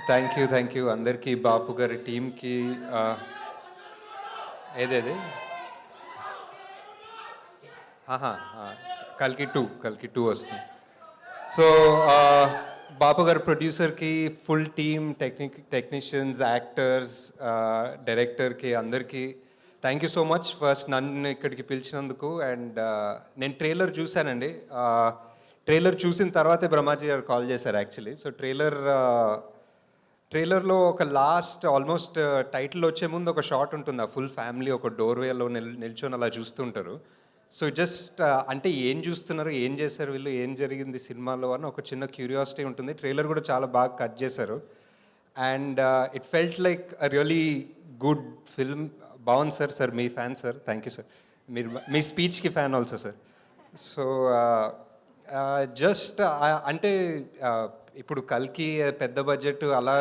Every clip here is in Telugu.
థ్యాంక్ యూ అందరికీ, బాపు గారి టీమ్‌కి. ఏదేది? ఆహా! ఆ! 'కల్కి 2' వస్తుంది. సో, బాపు గారి ప్రొడ్యూసర్‌కి, ఫుల్ టీమ్, టెక్నీషియన్స్, యాక్టర్స్, డైరెక్టర్‌కి అందరికీ thank you so much. First నన్ను ఇక్కడికి పిలిచినందుకు. అండ్ నేను ట్రైలర్ చూసానండి. ట్రైలర్ చూసిన తర్వాతే బ్రహ్మాజీ గారు కాల్ చేశారు యాక్చువల్లీ. సో, ట్రైలర్‌లో ఒక లాస్ట్ ఆల్మోస్ట్ టైటిల్ వచ్చే ముందు ఒక షాట్ ఉంటుంది. ఆ ఫుల్ ఫ్యామిలీ ఒక డోర్‌వేలో నిల్చొని అలా చూస్తుంటారు. సో, జస్ట్ అంటే ఏం చూస్తున్నారు? ఏం చేశారు వీళ్ళు? ఏం జరిగింది సినిమాలో అని ఒక చిన్న క్యూరియాసిటీ ఉంటుంది. ట్రైలర్ కూడా చాలా బాగా కట్ చేశారు. And it felt like a really good film. బావుంది సార్. సార్ మీ fan sir. Thank you sir. మీరు మీ స్పీచ్‌కి fan also sir. So, just అంటే ఆహ్, ఇప్పుడు 'కల్కి' పెద్ద బడ్జెట్ అలా,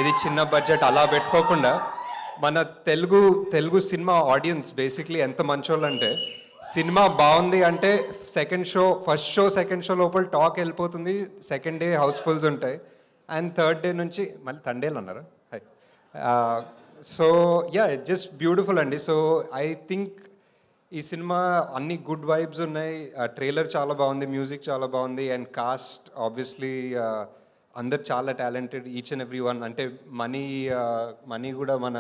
ఇది చిన్న బడ్జెట్ అలా పెట్టుకోకుండా మన తెలుగు సినిమా ఆడియన్స్ బేసిక్‌లీ ఎంత మంచోళ్ళంటే, సినిమా బావుంది అంటే ఫస్ట్ షో, సెకండ్ షో లోపల టాక్ ఎళ్ళిపోతుంది. సెకండ్ డే హౌస్‌ఫుల్స్ ఉంటాయి. అండ్ థర్డ్ డే నుంచి మళ్ళీ తండేలు అన్నారా? Hi. So, yeah! Just beautiful అండి. సో, ఐ థింక్ ఈ సినిమా అన్ని గుడ్ వైబ్స్ ఉన్నాయి. ట్రైలర్ చాలా బాగుంది, మ్యూజిక్ చాలా బాగుంది. అండ్ కాస్ట్ ఆబ్వియస్లీ అందరు చాలా talented, each and every one. అంటే మనీ కూడా మన